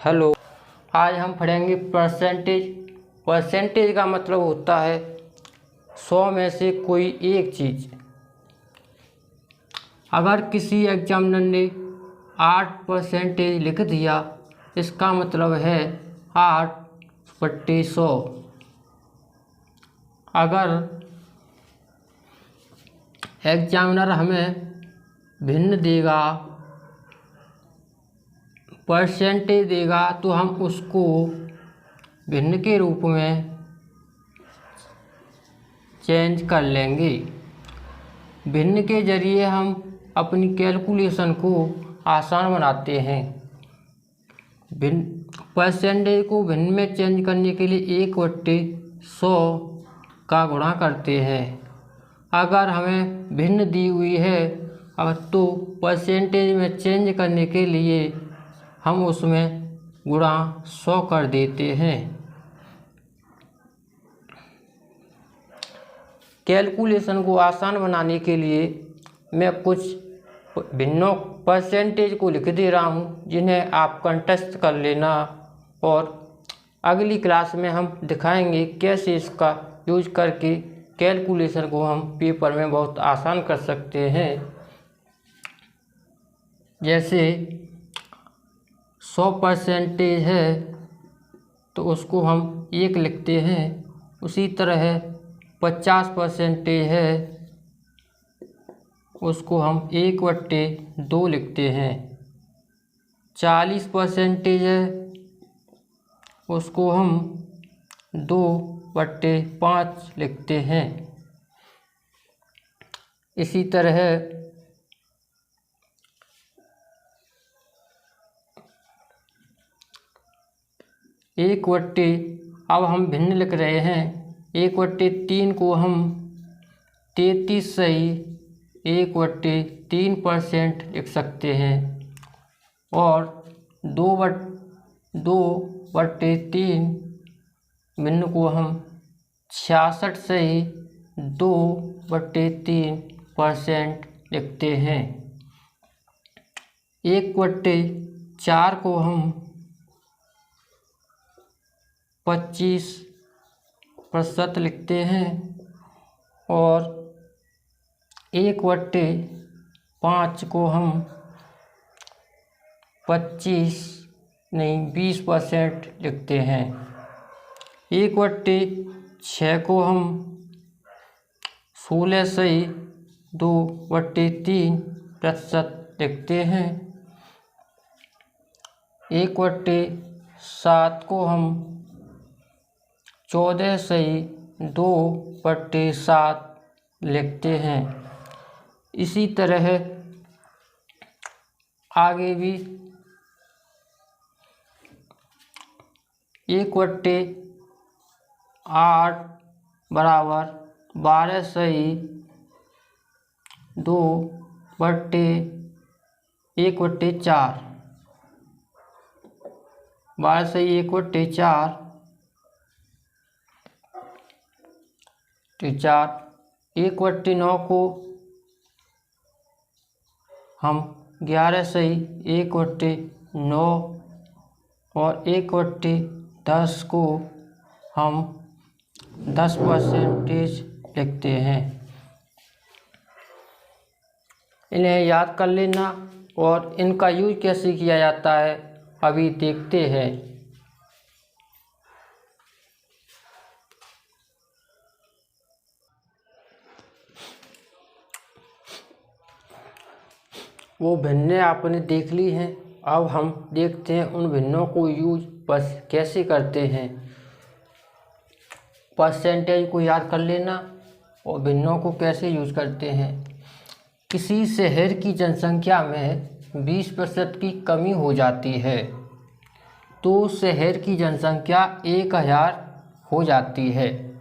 Hello. आज हम पढ़ेंगे परसेंटेज। परसेंटेज का मतलब होता है 100 में से कोई एक चीज़। अगर किसी एग्जामिनर ने 8% लिख दिया, इसका मतलब है 8/100। अगर एग्जामिनर हमें भिन्न देगा, परसेंटेज देगा, तो हम उसको भिन्न के रूप में चेंज कर लेंगे। भिन्न के जरिए हम अपनी कैलकुलेशन को आसान बनाते हैं। भिन्न परसेंटेज को भिन्न में चेंज करने के लिए 1/100 का गुणा करते हैं। अगर हमें भिन्न दी हुई है तो परसेंटेज में चेंज करने के लिए हम उसमें गुणा 100 कर देते हैं। कैलकुलेशन को आसान बनाने के लिए मैं कुछ भिन्नों परसेंटेज को लिख दे रहा हूँ, जिन्हें आप कंटेस्ट कर लेना, और अगली क्लास में हम दिखाएंगे कैसे इसका यूज करके कैलकुलेशन को हम पेपर में बहुत आसान कर सकते हैं। जैसे 100% है तो उसको हम 1 लिखते हैं। उसी तरह 50% है, उसको हम 1/2 लिखते हैं। 40% है, उसको हम 2/5 लिखते हैं। इसी तरह 1/, अब हम भिन्न लिख रहे हैं। 1/3 को हम 33/1/3% लिख सकते हैं, और 2/3 भिन्न को हम 66/2/3% लिखते हैं। 1/4 को हम 25% लिखते हैं, और 1/5 को हम 20% लिखते हैं। 1/6 को हम 16/2/3% लिखते हैं। 1/7 को हम 14/2/7 लिखते हैं। इसी तरह आगे भी 1/8 बराबर 12/2/1/4। 12/1/4 1/9 को हम 11/1/9, और 1/10 को हम 10% लिखते हैं। इन्हें याद कर लेना, और इनका यूज कैसे किया जाता है अभी देखते हैं। वो भिन्नें आपने देख ली हैं। अब हम देखते हैं उन भिन्नों को यूज बस कैसे करते हैं। परसेंटेज को याद कर लेना और भिन्नों को कैसे यूज करते हैं। किसी शहर की जनसंख्या में 20% की कमी हो जाती है, तो शहर की जनसंख्या 1000 हो जाती है।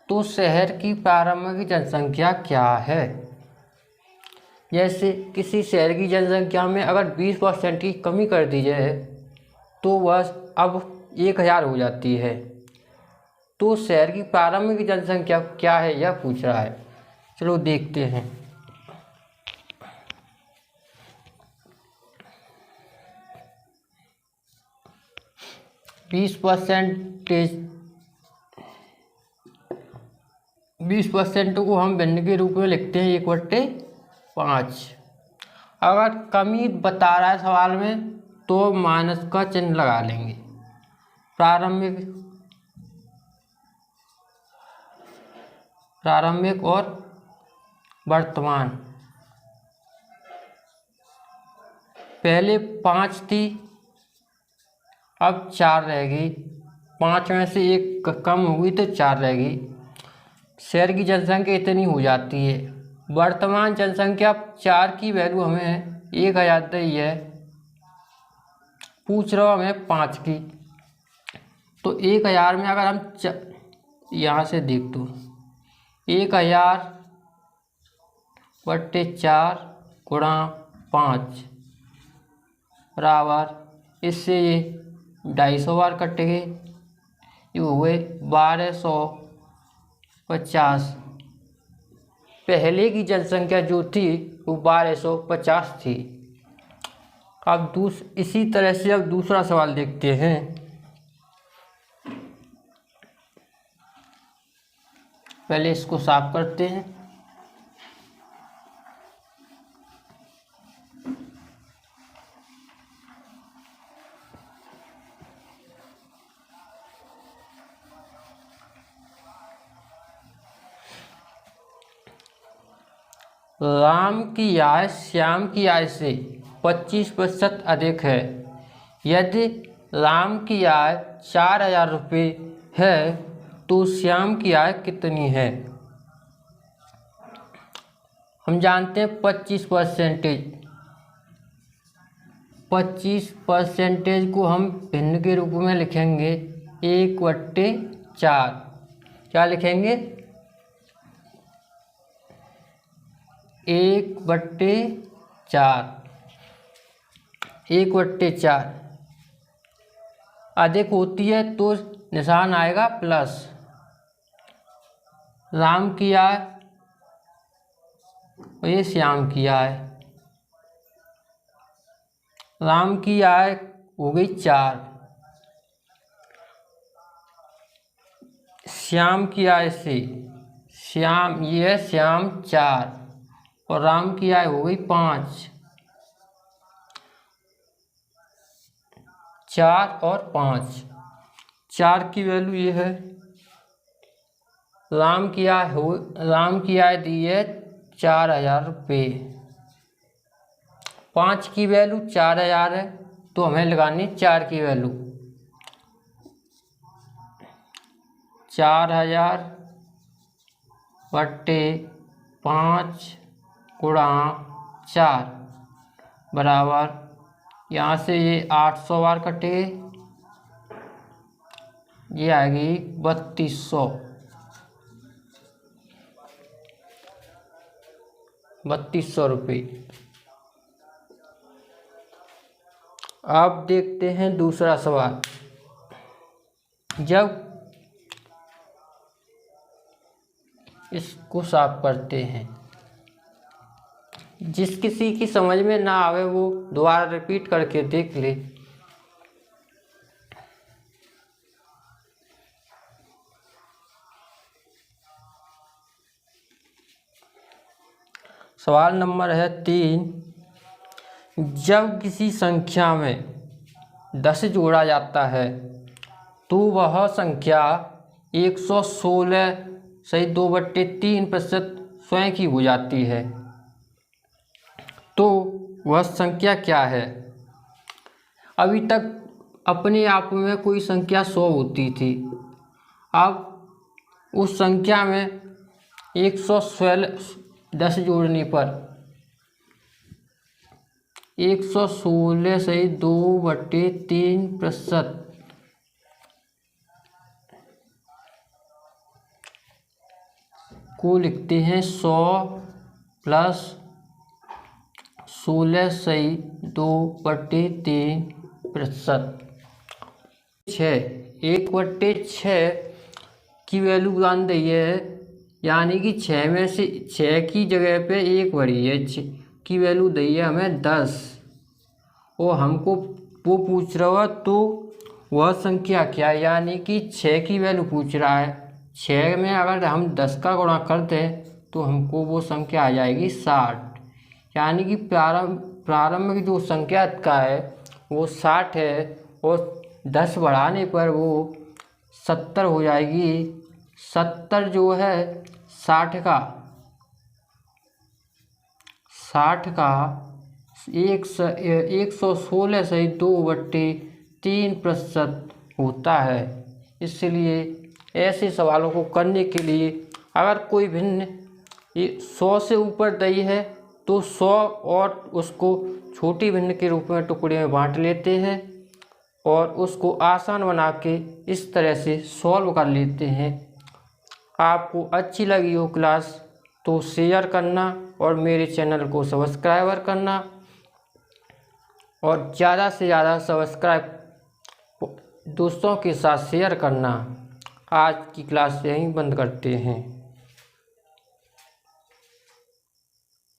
तो शहर की प्रारंभिक जनसंख्या क्या है? जैसे किसी शहर की जनसंख्या में अगर 20% की कमी कर दी जाए तो वह अब 1000 हो जाती है। तो शहर की प्रारंभिक जनसंख्या क्या है, यह पूछ रहा है। चलो देखते हैं। 20% को हम भिन्न के रूप में लिखते हैं 1/5। अगर कमी बता रहा है सवाल में तो माइनस का चिन्ह लगा लेंगे। प्रारंभिक और वर्तमान, पहले 5 थी, अब 4 रहेगी। 5 में से 1 कम हुई तो 4 रहेगी। शहर की जनसंख्या इतनी हो जाती है। वर्तमान जनसंख्या 4 की वैल्यू हमें 1000 दी है, पूछ रहा हूँ हमें 5 की। तो 1000 में अगर हम यहाँ से देख दो 1000/4 गुणा 5 बराबर, इससे ये 250 बार कटेंगे, ये हुए 1250। पहले की जनसंख्या जो थी वो 1250 थी। अब इसी तरह से अब दूसरा सवाल देखते हैं। पहले इसको साफ करते हैं। राम की आय श्याम की आय से 25% अधिक है। यदि राम की आय 4000 रुपये है तो श्याम की आय कितनी है? हम जानते हैं 25% को हम भिन्न के रूप में लिखेंगे 1/4। क्या लिखेंगे? 1/4। 1/4 अधिक होती है तो निशान आएगा प्लस। राम की आय और ये श्याम की आय। राम की आय हो गई 4, श्याम की आय से श्याम 4 और राम की आय हो गई 5। 4 और 5, 4 की वैल्यू ये है। राम की आय दी है 4000 रुपये। 5 की वैल्यू 4000 है तो हमें लगानी 4 की वैल्यू। 4000/5 गुणा 4 बराबर, यहाँ से ये 800 बार कटेंगे, ये आएगी 3200 रुपये। अब देखते हैं दूसरा सवाल। जब इसको साफ करते हैं, जिस किसी की समझ में ना आवे वो दोबारा रिपीट करके देख ले। सवाल नंबर है 3। जब किसी संख्या में 10 जोड़ा जाता है तो वह संख्या 116 सही 2/3% स्वयं की हो जाती है, तो वह संख्या क्या है? अभी तक अपने आप में कोई संख्या 100 होती थी। अब उस संख्या में 116 10 जोड़ने पर 116 सही 2/3% को लिखते हैं 100 प्लस 16 सही 2/3%। 1/6 की वैल्यू ध्यान दीजिए, यानी कि 6 में से 6 की जगह पे 1 बढ़ी है, 6 की वैल्यू दी है हमें 10 और हमको वो पूछ रहा है तो वह संख्या क्या है, यानी कि 6 की वैल्यू पूछ रहा है। 6 में अगर हम 10 का गुणा कर दें तो हमको वो संख्या आ जाएगी 60, यानी कि प्रारंभिक जो संख्या का है वो 60 है और 10 बढ़ाने पर वो 70 हो जाएगी। 70 जो है 60 का 116 से 2/3% होता है। इसलिए ऐसे सवालों को करने के लिए अगर कोई भिन्न 100 से ऊपर दी है तो 100 और उसको छोटी भिन्न के रूप में टुकड़े में बांट लेते हैं और उसको आसान बना के इस तरह से सॉल्व कर लेते हैं। आपको अच्छी लगी हो क्लास तो शेयर करना और मेरे चैनल को सब्सक्राइबर करना और ज़्यादा से ज़्यादा सब्सक्राइब दोस्तों के साथ शेयर करना। आज की क्लास यहीं बंद करते हैं।